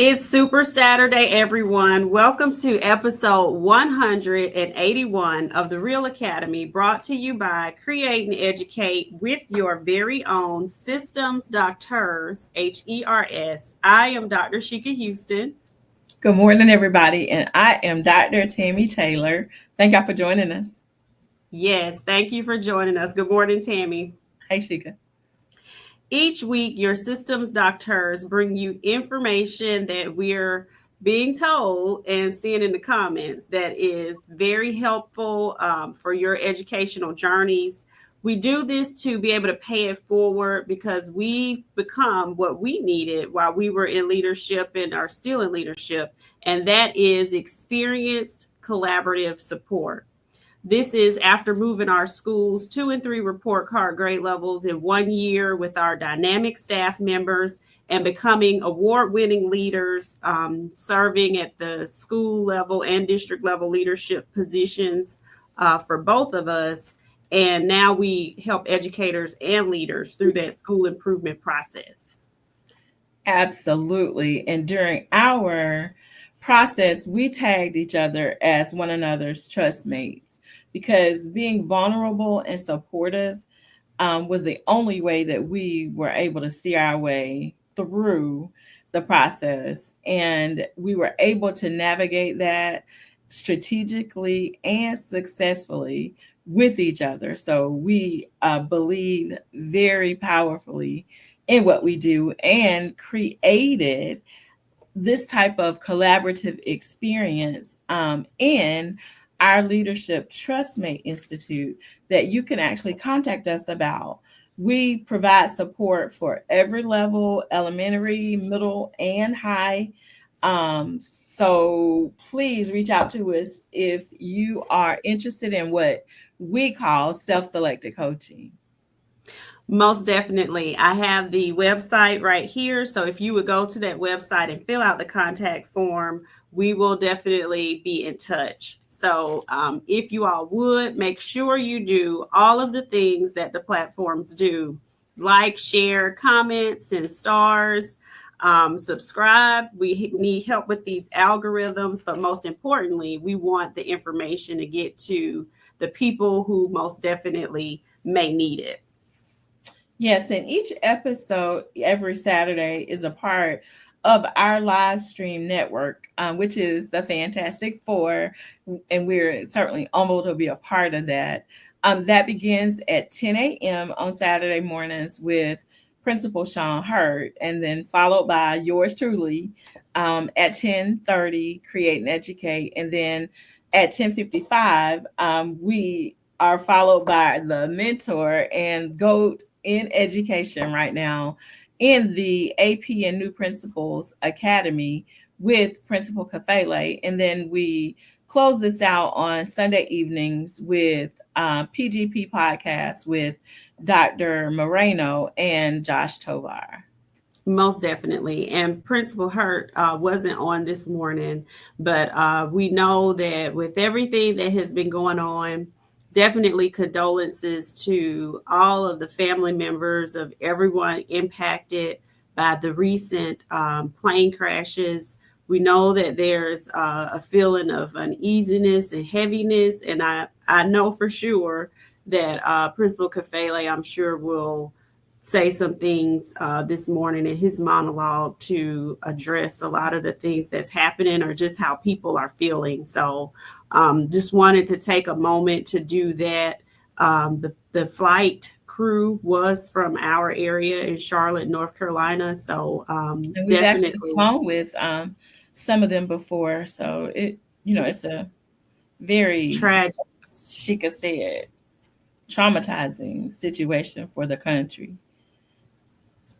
It's Super Saturday, everyone. Welcome to episode 181 of the REALL Academy, brought to you by Create and Educate with your very own Systems DoctHers, HERS. I am Dr. Sheka Houston. Good morning, everybody, and I am Dr. Tammy Taylor. Thank y'all for joining us. Yes, thank you for joining us. Good morning, Tammy. Hey, Sheka. Each week, your Systems Doctors bring you information that we're being told and seeing in the comments that is very helpful for your educational journeys. We do this to be able to pay it forward because we become what we needed while we were in leadership and are still in leadership, and that is experienced collaborative support. This is after moving our schools 2 and 3 report card grade levels in 1 year with our dynamic staff members and becoming award winning leaders, serving at the school level and district level leadership positions for both of us. And now we help educators and leaders through that school improvement process. Absolutely. And during our process, we tagged each other as one another's trust mates because being vulnerable and supportive was the only way that we were able to see our way through the process. And we were able to navigate that strategically and successfully with each other. So we believe very powerfully in what we do and created this type of collaborative experience in our Leadership Trustmate Institute that you can actually contact us about. We provide support for every level, elementary, middle, and high. So please reach out to us if you are interested in what we call self-selected coaching. Most definitely. I have the website right here. So if you would go to that website and fill out the contact form, we will definitely be in touch. So if you all would, make sure you do all of the things that the platforms do: like, share, comments, and stars. Subscribe. We need help with these algorithms, but most importantly, we want the information to get to the people who most definitely may need it. Yes, and each episode every Saturday is a part of our live stream network, which is the Fantastic Four, and we're certainly honored to be a part of that. That begins at 10 a.m. on Saturday mornings with Principal Sean Hurt, and then followed by yours truly at 10:30, Create and Educate, and then at 10:55, we are followed by the mentor and GOAT in education right now in the AP and New Principals Academy with Principal Kafele. And then we close this out on Sunday evenings with PGP podcast with Dr. Moreno and Josh Tovar. Most definitely. And Principal Hurt wasn't on this morning, but we know that with everything that has been going on, definitely condolences to all of the family members of everyone impacted by the recent plane crashes. We know that there's a feeling of uneasiness and heaviness, and I know for sure that Principal Kafele, I'm sure, will say some things this morning in his monologue to address a lot of the things that's happening or just how people are feeling. So just wanted to take a moment to do that. The flight crew was from our area in Charlotte, North Carolina. So And we've actually definitely flown with some of them before. So it's a very, tragic. she could say it, traumatizing situation for the country.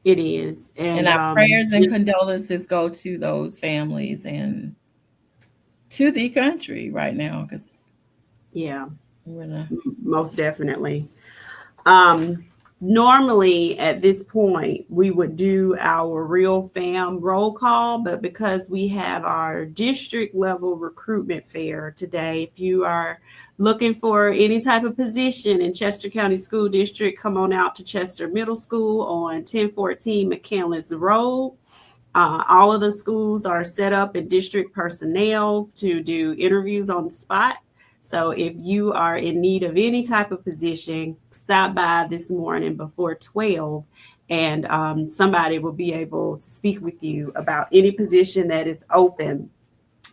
It is. And And our prayers and just, condolences go to those families and to the country right now because yeah, we're in a most definitely. Um, Normally at this point, we would do our real fam roll call, but because we have our district level recruitment fair today, if you are looking for any type of position in Chester County School District, come on out to Chester Middle School on 1014 McCandless Road. All of the schools are set up in district personnel to do interviews on the spot. So if you are in need of any type of position, stop by this morning before 12, and somebody will be able to speak with you about any position that is open.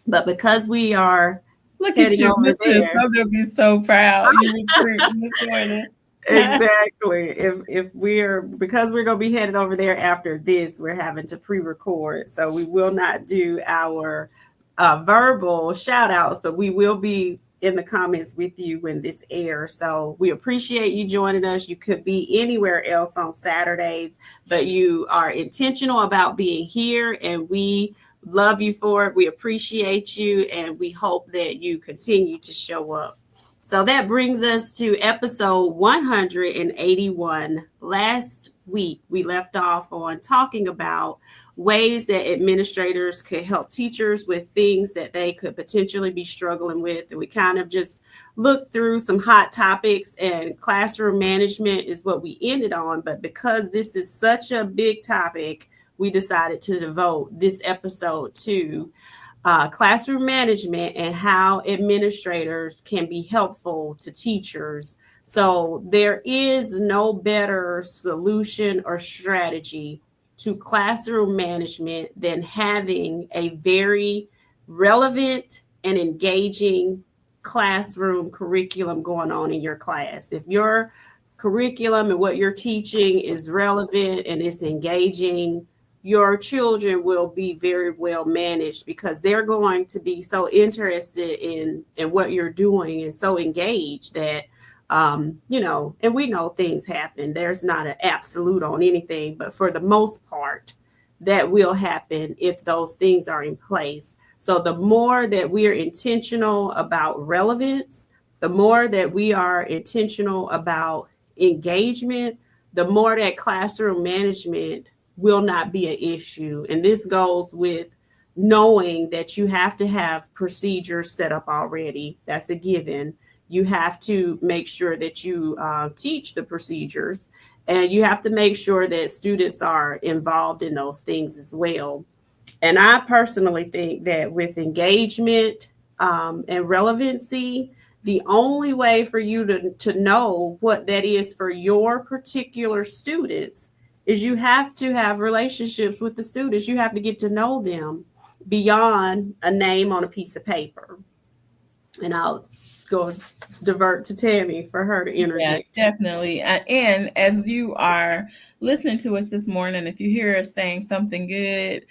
But because we are Look at heading you, over Mr. there, I'm gonna be so proud. You recruiting this morning. exactly. If we're because we're gonna be headed over there after this, we're having to pre-record, so we will not do our verbal shout outs, but we will be in the comments with you when this airs. So we appreciate you joining us. You could be anywhere else on Saturdays, but you are intentional about being here, and we love you for it. We appreciate you, and we hope that you continue to show up. So that brings us to episode 181. Last week, we left off on talking about ways that administrators could help teachers with things that they could potentially be struggling with. And we kind of just looked through some hot topics, and classroom management is what we ended on. But because this is such a big topic, we decided to devote this episode to classroom management and how administrators can be helpful to teachers. So, there is no better solution or strategy to classroom management than having a very relevant and engaging classroom curriculum going on in your class. If your curriculum and what you're teaching is relevant and it's engaging, your children will be very well managed because they're going to be so interested in what you're doing and so engaged that and we know things happen. There's not an absolute on anything, but for the most part, that will happen if those things are in place. So the more that we are intentional about relevance, the more that we are intentional about engagement, the more that classroom management will not be an issue. And this goes with knowing that you have to have procedures set up already. That's a given. You have to make sure that you teach the procedures, and you have to make sure that students are involved in those things as well. And I personally think that with engagement and relevancy, the only way for you to know what that is for your particular students is you have to have relationships with the students. You have to get to know them beyond a name on a piece of paper. And I'll go divert to Tammy for her to Yeah, interject. definitely. And as you are listening to us this morning, if you hear us saying something good,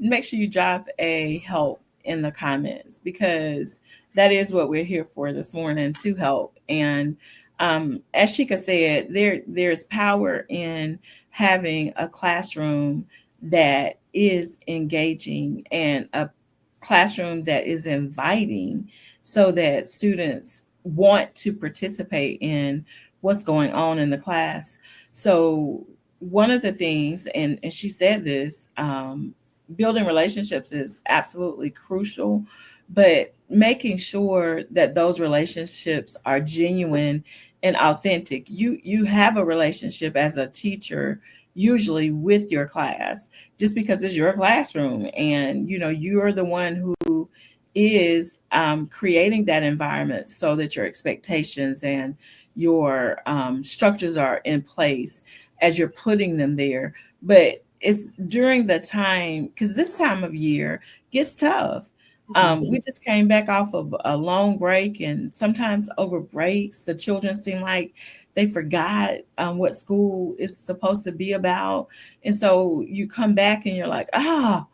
make sure you drop a help in the comments, because that is what we're here for this morning, to help. And as Sheka said, there's power in having a classroom that is engaging and a classroom that is inviting, so that students want to participate in what's going on in the class. So one of the things, and she said this, building relationships is absolutely crucial, but making sure that those relationships are genuine and authentic. You have a relationship as a teacher usually with your class, just because it's your classroom, and you're the one who is creating that environment so that your expectations and your structures are in place as you're putting them there. But it's during the time, because this time of year gets tough. We just came back off of a long break, and sometimes over breaks, the children seem like they forgot what school is supposed to be about, and so you come back and you're like, I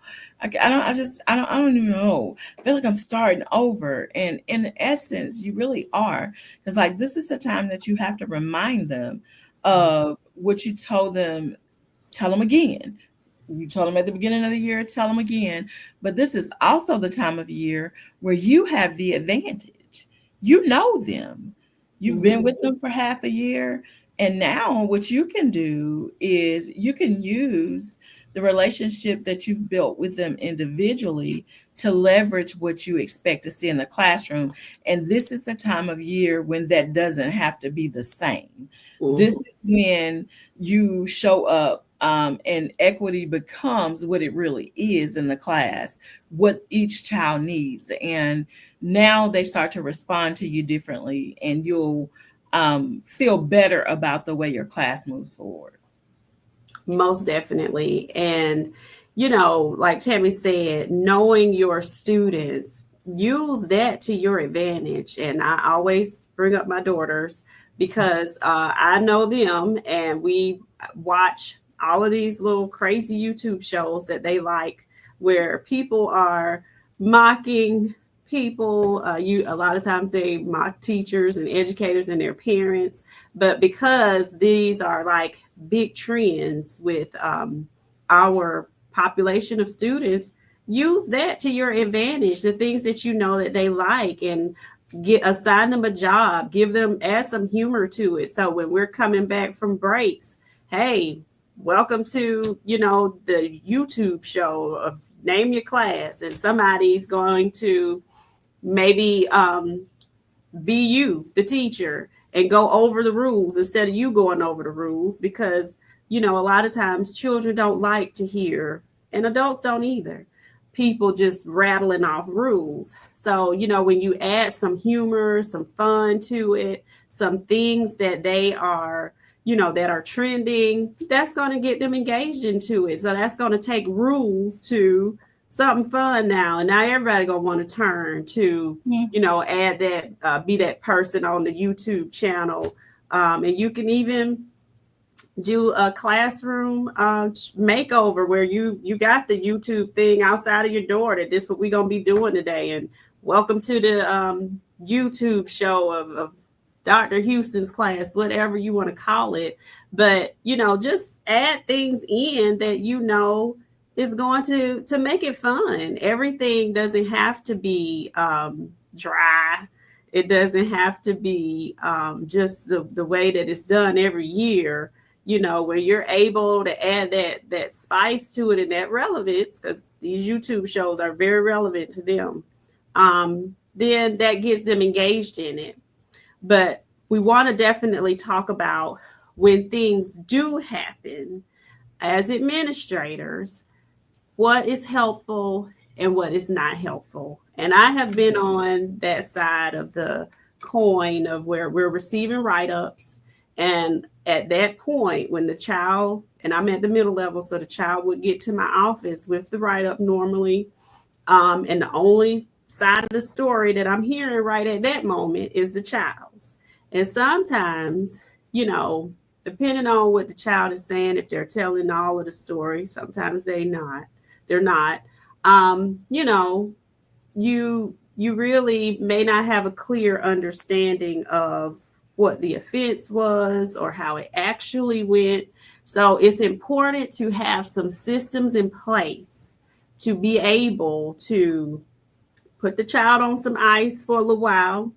don't even know. I feel like I'm starting over, and in essence, you really are, because like this is the time that you have to remind them of what you told them. Tell them again. You told them at the beginning of the year, tell them again. But this is also the time of year where you have the advantage. You know them. You've been with them for half a year. And now what you can do is you can use the relationship that you've built with them individually to leverage what you expect to see in the classroom. And this is the time of year when that doesn't have to be the same. This is when you show up and equity becomes what it really is in the class, what each child needs. And now they start to respond to you differently, and you'll feel better about the way your class moves forward. Most definitely. And, like Tammy said, knowing your students, use that to your advantage. And I always bring up my daughters because I know them and we watch all of these little crazy YouTube shows that they like where people are mocking people. You a lot of times they mock teachers and educators and their parents, but because these are like big trends with our population of students, use that to your advantage. The things that you know that they like, and assign them a job, give them, add some humor to it. So when we're coming back from breaks, hey, welcome to the YouTube show of name your class, and somebody's going to maybe be you, the teacher, and go over the rules instead of you going over the rules because, a lot of times children don't like to hear, and adults don't either, people just rattling off rules. So, when you add some humor, some fun to it, some things that they are, that are trending, that's going to get them engaged into it. So that's going to take rules to something fun now. And now everybody gonna want to turn to, add that, be that person on the YouTube channel. And you can even do a classroom makeover where you got the YouTube thing outside of your door that this is what we're gonna be doing today. And welcome to the YouTube show of Dr. Houston's class, whatever you want to call it. But just add things in that is going to make it fun. Everything doesn't have to be dry. It doesn't have to be just the way that it's done every year. When you're able to add that spice to it and that relevance, because these YouTube shows are very relevant to them, then that gets them engaged in it. But we want to definitely talk about when things do happen as administrators, what is helpful and what is not helpful. And I have been on that side of the coin of where we're receiving write-ups. And at that point, when the child, and I'm at the middle level, so the child would get to my office with the write-up normally. And the only side of the story that I'm hearing right at that moment is the child's. And sometimes, depending on what the child is saying, if they're telling all of the story, sometimes they're not. You really may not have a clear understanding of what the offense was or how it actually went. So it's important to have some systems in place to be able to put the child on some ice for a little while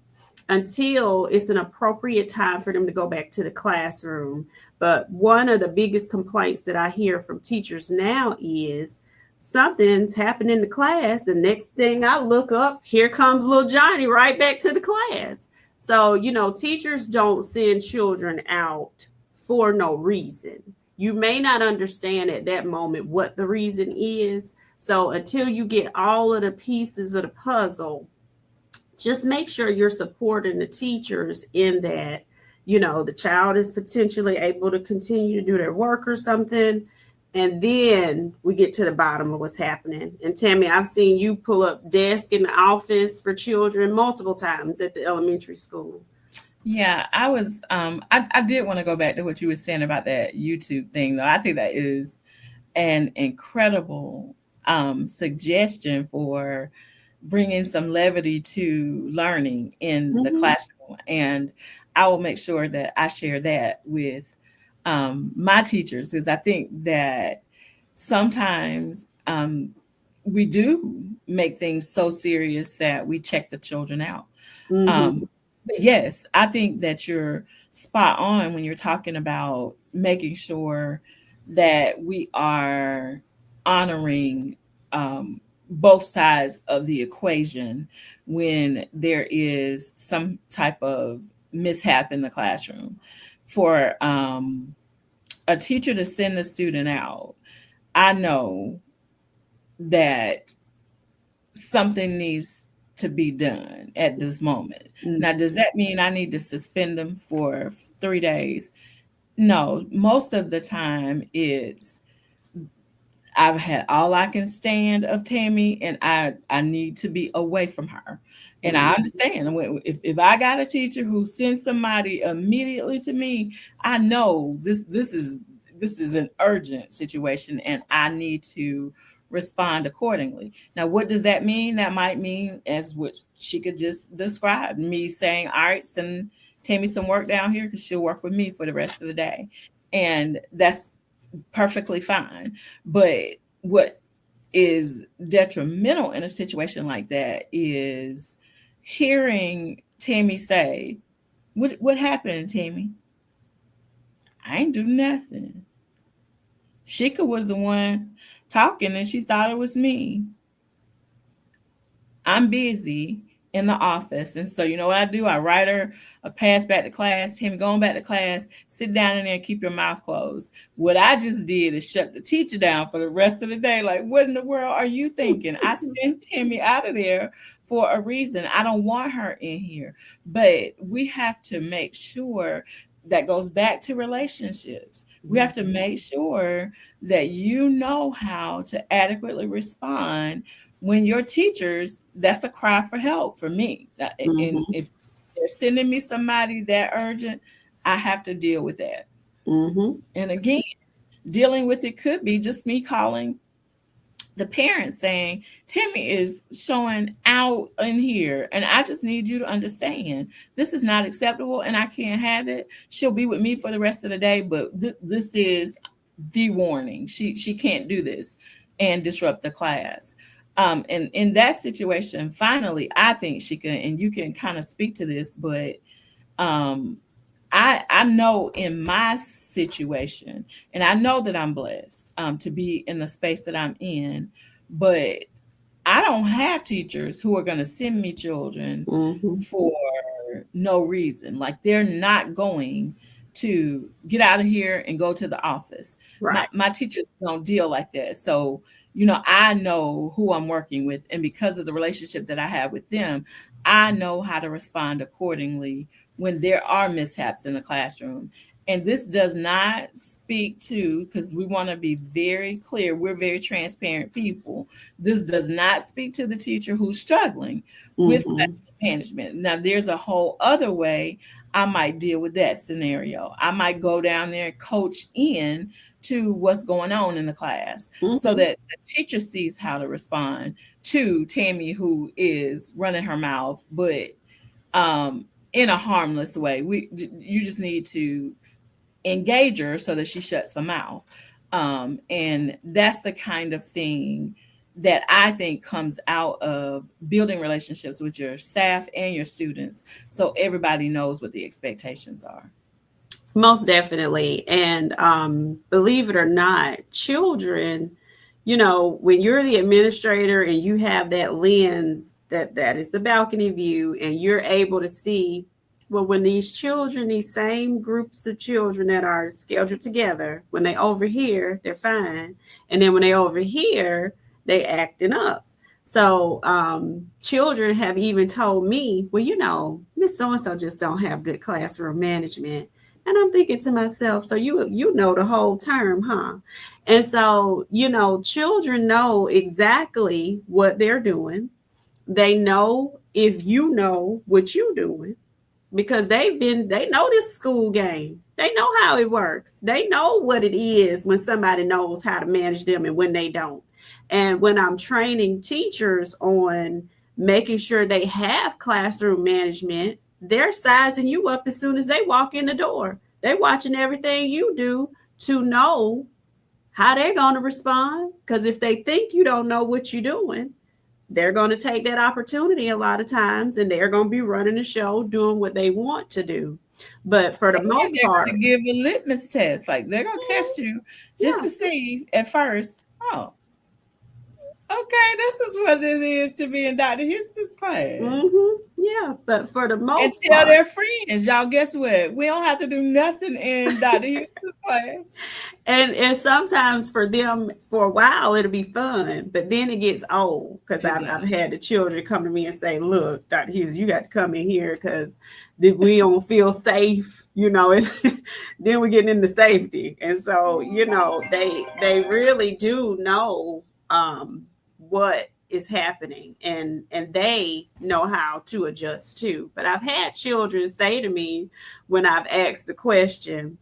until it's an appropriate time for them to go back to the classroom. But one of the biggest complaints that I hear from teachers now is something's happened in the class. The next thing I look up, here comes little Johnny right back to the class. So, teachers don't send children out for no reason. You may not understand at that moment what the reason is. So until you get all of the pieces of the puzzle, just make sure you're supporting the teachers in that, the child is potentially able to continue to do their work or something. And then we get to the bottom of what's happening. And Tammy, I've seen you pull up desk in the office for children multiple times at the elementary school. Yeah, I was I did want to go back to what you were saying about that YouTube thing though. I think that is an incredible suggestion for bringing some levity to learning in the Mm-hmm. classroom. And I will make sure that I share that with my teachers, because I think that sometimes we do make things so serious that we check the children out. Mm-hmm. But yes, I think that you're spot on when you're talking about making sure that we are honoring both sides of the equation when there is some type of mishap in the classroom. For a teacher to send a student out, I know that something needs to be done at this moment. Now, does that mean I need to suspend them for 3 days? No, most of the time it's I've had all I can stand of Tammy, and I need to be away from her. And I understand if I got a teacher who sends somebody immediately to me, I know this is an urgent situation, and I need to respond accordingly. Now, what does that mean? That might mean, as what she could just describe, me saying, "All right, send Tammy some work down here because she'll work with me for the rest of the day," and that's perfectly fine. But what is detrimental in a situation like that is hearing Tammy say, what happened, Tammy? I ain't do nothing. Sheka was the one talking and she thought it was me. I'm busy in the office. And so, you know what I do? I write her a pass back to class, Tim going back to class, sit down in there and keep your mouth closed. What I just did is shut the teacher down for the rest of the day. Like, what in the world are you thinking? I sent Tammy out of there for a reason. I don't want her in here. But we have to make sure that goes back to relationships. We have to make sure that you know how to adequately respond when your teachers, that's a cry for help for me. And if they're sending me somebody that urgent, I have to deal with that. And again, dealing with it could be just me calling the parents saying, Tammy is showing out in here, and I just need you to understand this is not acceptable and I can't have it. She'll be with me for the rest of the day, but this is the warning. She can't do this and disrupt the class. And in that situation, finally, I think she can, and you can kind of speak to this, but I know in my situation, and I know that I'm blessed to be in the space that I'm in, but I don't have teachers who are going to send me children for no reason. Like they're not going to get out of here and go to the office. Right. My teachers don't deal like that. So, I know who I'm working with. And because of the relationship that I have with them, I know how to respond accordingly when there are mishaps in the classroom. And this does not speak to, because we want to be very clear, we're very transparent people. This does not speak to the teacher who's struggling with classroom management. Now, there's a whole other way I might deal with that scenario. I might go down there and coach in to what's going on in the class so that the teacher sees how to respond to Tammy, who is running her mouth, but in a harmless way. You just need to engage her so that she shuts her mouth. And that's the kind of thing that I think comes out of building relationships with your staff and your students so everybody knows what the expectations are. Most definitely. And believe it or not, children, when you're the administrator and you have that lens that is the balcony view, and you're able to see, well, when these same groups of children that are scheduled together, when they over here, they're fine. And then when they over here, they acting up. So children have even told me, well, Miss So-and-so just don't have good classroom management. And I'm thinking to myself, so you know the whole term, huh? And so, children know exactly what they're doing. They know if you know what you're doing because they know this school game. They know how it works. They know what it is when somebody knows how to manage them and when they don't. And when I'm training teachers on making sure they have classroom management, they're sizing you up as soon as they walk in the door. They're watching everything you do to know how they're going to respond. Because if they think you don't know what you're doing, they're going to take that opportunity a lot of times, and they're going to be running the show, doing what they want to do. But for the most part, to give a litmus test, like they're going to test you just to see at first, oh, Okay, this is what it is to be in Dr. Houston's class. Yeah, but for the And most tell part, their friends, y'all, guess what? We don't have to do nothing in Dr. Houston's class. and sometimes for them for a while it'll be fun, but then it gets old because It I've does. had the children come to me and say, "Look, Dr. Hughes, you got to come in here because we don't feel safe," and then we're getting into safety, and so they really do know what is happening, and they know how to adjust too. But I've had children say to me when I've asked the question,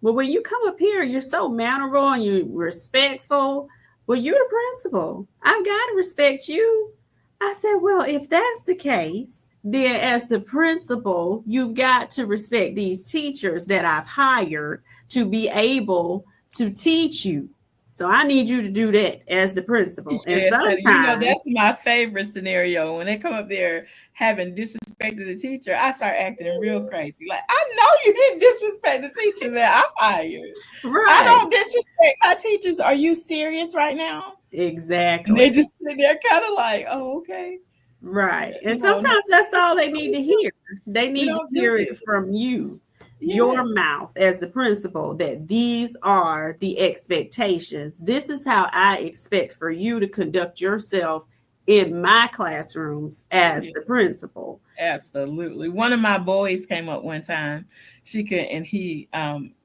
well, when you come up here, you're so mannerable and you're respectful. Well, you're the principal. I've got to respect you. I said, well, if that's the case, then as the principal, you've got to respect these teachers that I've hired to be able to teach you. So I need you to do that as the principal. And Yes, and sometimes, that's my favorite scenario. When they come up there having disrespected the teacher, I start acting real crazy. Like, I know you didn't disrespect the teacher that I hired. I right, don't disrespect my teachers. Are you serious right now? And they exactly. just sit there kind of like, oh, okay. Right. And No, no, sometimes that's all they need to hear. They we need to don't do hear it this. from you, Yeah. your mouth as the principal, that these are the expectations. This is how I expect for you to conduct yourself in my classrooms as Yeah. the principal. Absolutely. One of my boys came up one time. And he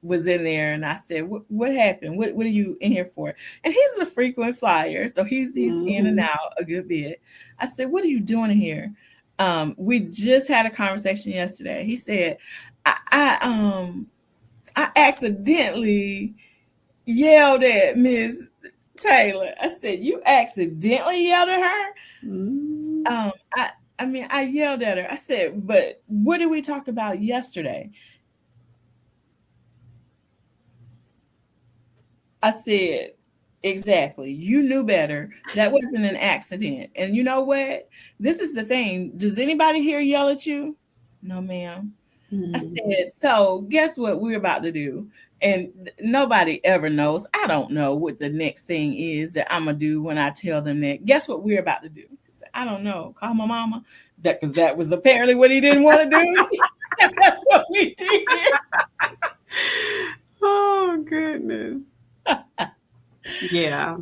was in there, and I said, "What happened? What are you in here for?" And he's a frequent flyer, so he's in and Hmm. out a good bit. I said, "What are you doing here?" We just had a conversation yesterday. He said, I accidentally yelled at Miss Taylor." I said, "You accidentally yelled at her?" Hmm. Um, I I mean, I yelled at her. I said, "But what did we talk about yesterday?" I said, "Exactly. You knew better. That wasn't an accident. And you know what? This is the thing. Does anybody here yell at you?" "No, ma'am." I said, "So guess what we're about to do?" And nobody ever knows. I don't know what the next thing is that I'm gonna do when I tell them that. Guess what we're about to do? She said, "I don't know. Call my mama." That because that was apparently what he didn't want to do. That's what we did. Oh, goodness. Yeah.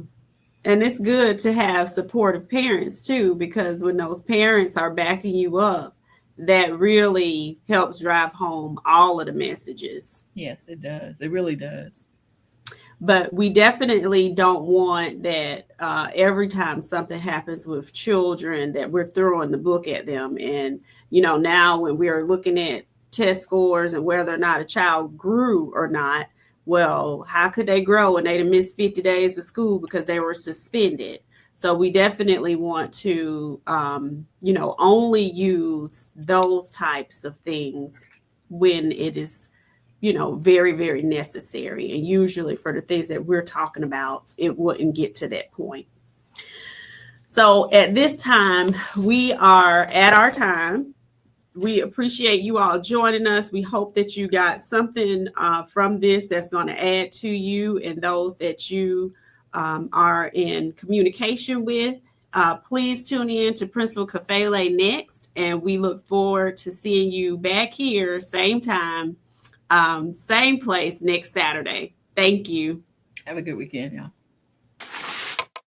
And it's good to have supportive parents too, because when those parents are backing you up, that really helps drive home all of the messages. Yes, it does. It really does. But we definitely don't want that every time something happens with children that we're throwing the book at them. And, now when we are looking at test scores and whether or not a child grew or not, well, how could they grow when they'd missed 50 days of school because they were suspended? So we definitely want to, only use those types of things when it is very, very necessary. And usually for the things that we're talking about, it wouldn't get to that point. So at this time, we are at our time. We appreciate you all joining us. We hope that you got something from this that's going to add to you and those that you are in communication with. Please tune in to Principal Kafele next, and we look forward to seeing you back here, same time, same place next Saturday. Thank you. Have a good weekend, y'all.